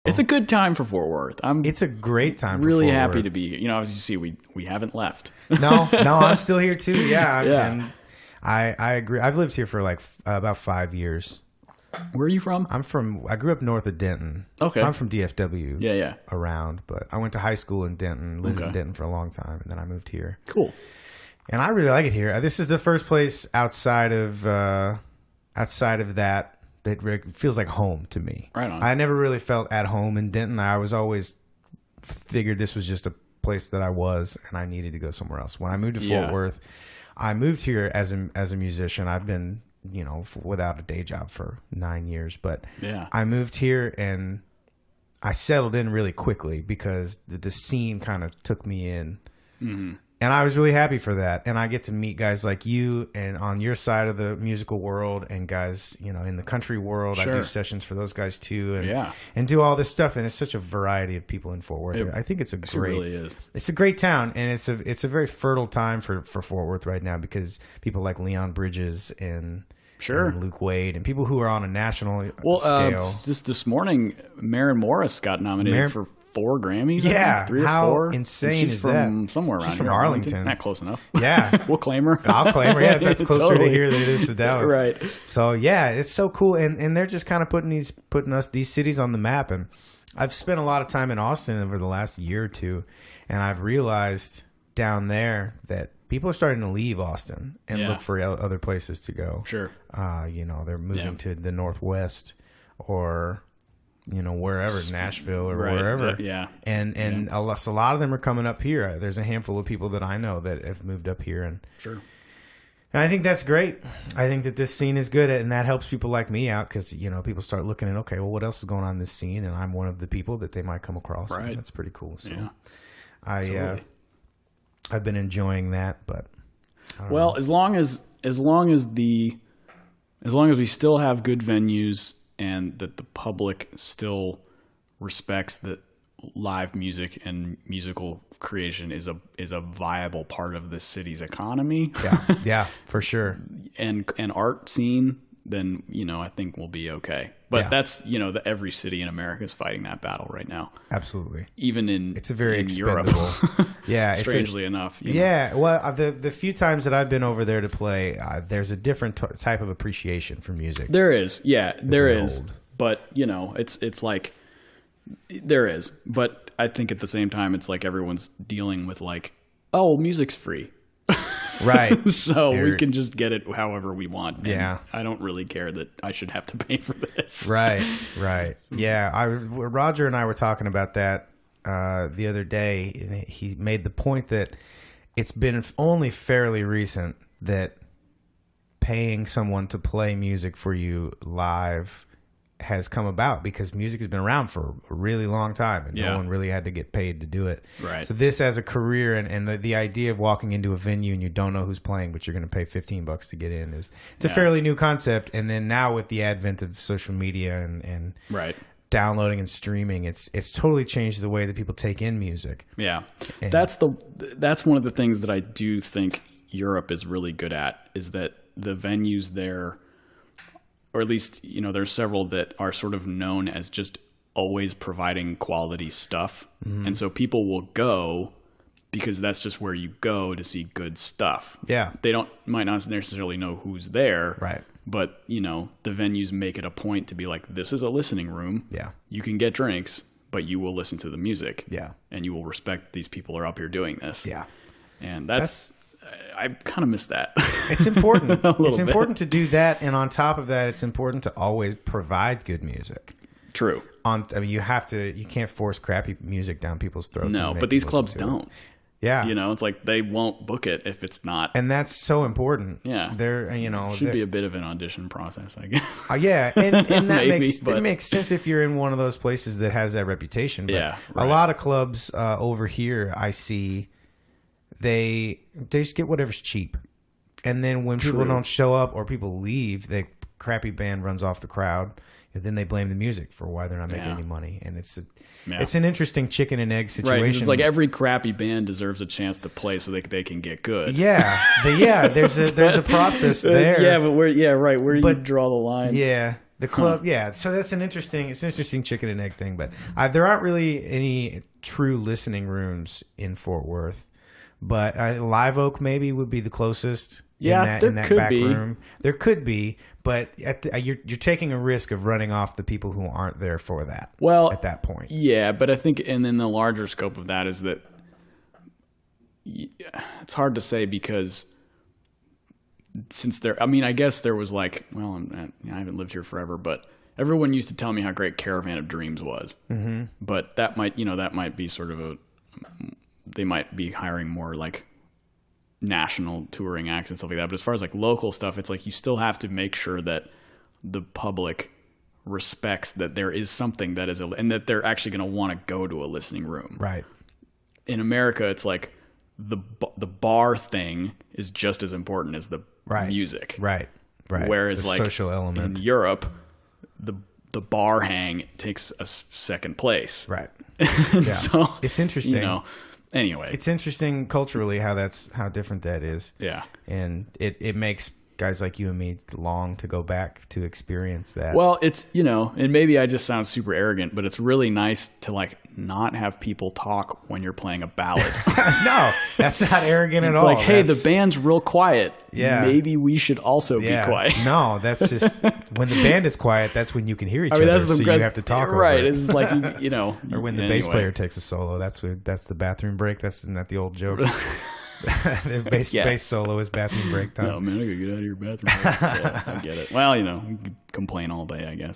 It's a good time for Fort Worth. It's a great time. Really for Fort happy Worth. to be here. You know, as you see, we haven't left. No, I'm still here too. Yeah, Yeah. And I agree. I've lived here for like about 5 years. Where are you from? I grew up north of Denton. Okay. I'm from DFW. Yeah. Around, but I went to high school in Denton, lived in Denton for a long time, and then I moved here. Cool. And I really like it here. This is the first place outside of that feels like home to me. Right on. I never really felt at home in Denton. I was always figured this was just a place that I was, and I needed to go somewhere else. When I moved to Fort Worth, I moved here as a musician. I've been, without a day job for 9 years, but I moved here and I settled in really quickly because the scene kind of took me in. Mm-hmm. And I was really happy for that. And I get to meet guys like you and on your side of the musical world and guys, in the country world. Sure. I do sessions for those guys too. And do all this stuff. And it's such a variety of people in Fort Worth. I think it really is. It's a great town. And it's a very fertile time for Fort Worth right now because people like Leon Bridges and Luke Wade and people who are on a national scale. This morning, Maren Morris got nominated for 4 Grammys. Yeah, 3 or how 4. insane She's is from that? somewhere around She's from here. Arlington. Not close enough. Yeah. We'll claim her. I'll claim her. Yeah, that's closer Totally. to here than it is to Dallas. Right. So yeah, it's so cool, and they're just kind of putting these cities on the map. And I've spent a lot of time in Austin over the last year or two, and I've realized down there that people are starting to leave Austin and look for other places to go. Sure. They're moving to the Northwest or wherever, Nashville or wherever. And a lot of them are coming up here. There's a handful of people that I know that have moved up here, and and I think that's great. I think that this scene is good, and that helps people like me out because people start looking at, okay, well, what else is going on in this scene, and I'm one of the people that they might come across. Right. And that's pretty cool. So I've been enjoying that, but as long as we still have good venues and that the public still respects that live music and musical creation is a viable part of the city's economy. Yeah, for sure. and art scene, then I think we'll be okay. But that's every city in America is fighting that battle right now. Absolutely. Even in it's a very in Europe. Yeah, strangely enough. Well, the few times that I've been over there to play, there's a different type of appreciation for music. There is, there is. Old. But it's like there is. But I think at the same time, it's like everyone's dealing with like, oh, music's free. Right. So we can just get it however we want. Yeah. I don't really care that I should have to pay for this. Right. Yeah. Roger and I were talking about that the other day. And he made the point that it's been only fairly recent that paying someone to play music for you live has come about because music has been around for a really long time and no one really had to get paid to do it. Right. So this as a career and the idea of walking into a venue and you don't know who's playing, but you're going to pay $15 to get in it's a fairly new concept. And then now with the advent of social media and downloading and streaming, it's totally changed the way that people take in music. Yeah. And that's one of the things that I do think Europe is really good at is that the venues there, or at least, there's several that are sort of known as just always providing quality stuff. Mm-hmm. And so people will go because that's just where you go to see good stuff. Yeah. They might not necessarily know who's there. Right. But, the venues make it a point to be like, this is a listening room. Yeah. You can get drinks, but you will listen to the music. Yeah. And you will respect these people are up here doing this. Yeah. And that's I kind of miss that. It's important. It's important to do that, and on top of that, it's important to always provide good music. True. You can't force crappy music down people's throats. No, but these clubs don't. Yeah. It's like they won't book it if it's not. And that's so important. Yeah. Should be a bit of an audition process, I guess. Yeah, and that makes sense if you're in one of those places that has that reputation. But a lot of clubs over here, I see, they just get whatever's cheap. And then when people don't show up or people leave, the crappy band runs off the crowd. And then they blame the music for why they're not making any money. And it's an interesting chicken and egg situation. Right, it's like every crappy band deserves a chance to play so they can get good. Yeah. There's a process there. Yeah, but where do you draw the line? Yeah. The club, yeah. So it's an interesting chicken and egg thing. But there aren't really any true listening rooms in Fort Worth. But Live Oak maybe would be the closest. Yeah, in that back room. There could be, but you're taking a risk of running off the people who aren't there for that. Well, at that point, yeah. But I think, and then the larger scope of that is that it's hard to say because since there, I mean, I guess there was like, well, I haven't lived here forever, but everyone used to tell me how great Caravan of Dreams was. Mm-hmm. But that might be sort of they might be hiring more like national touring acts and stuff like that. But as far as like local stuff, it's like you still have to make sure that the public respects that there is something that is and that they're actually going to want to go to a listening room. Right. In America, it's like the bar thing is just as important as the music. Right. Whereas the like social element in Europe, the bar hang takes a second place. Right. Yeah. So it's interesting. Anyway, it's interesting culturally how different that is. Yeah. And it makes guys like you and me long to go back to experience that. Well, it's, and maybe I just sound super arrogant, but it's really nice to like not have people talk when you're playing a ballad. No, that's not arrogant at all. It's like, hey, the band's real quiet. Yeah. Maybe we should also be quiet. No, that's just when the band is quiet, that's when you can hear each other. So you have to talk right. over it. It's like, Or when the bass player takes a solo, that's the bathroom break. Isn't that the old joke? The bass solo is bathroom break time. No, man, I gotta get out of your bathroom. Yeah, I get it. Well, you can complain all day, I guess.